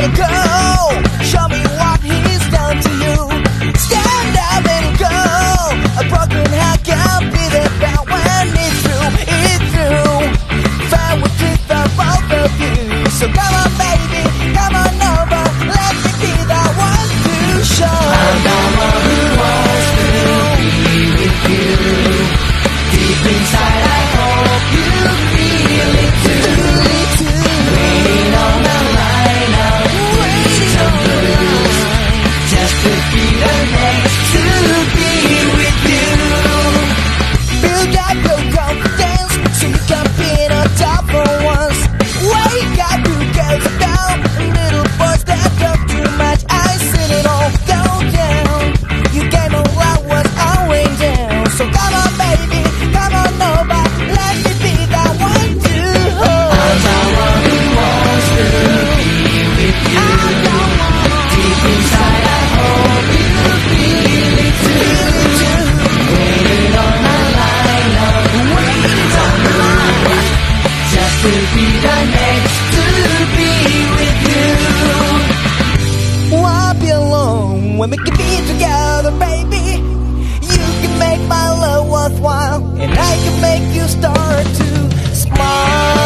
let it go. Show me what he's done to you. Stand up, let it go. A broken heart can't be that bad when it's through, it's through. Fair with truth for both of you. So come on baby, come on over. Let me be the one to show. I'm the one who wants to be with you. Deep inside I hope you feel it too. Waiting on the line, I'll wait some blues. Just to be the next to be with you. Build up your confidence so you can be on top for once. Wake up, you get down. Little boys that talk too much, I seen it all go down. You gave me what was always down. So come on baby, come on over. Let me be the one to hold. I'm the one who wants to be with you. Deep inside I hope you feel it too. Waiting on the line, waiting on the line. Just to be the next to be with you. Won't be alone when we can be together, baby. You can make my love worthwhile, and I can make you start to smile.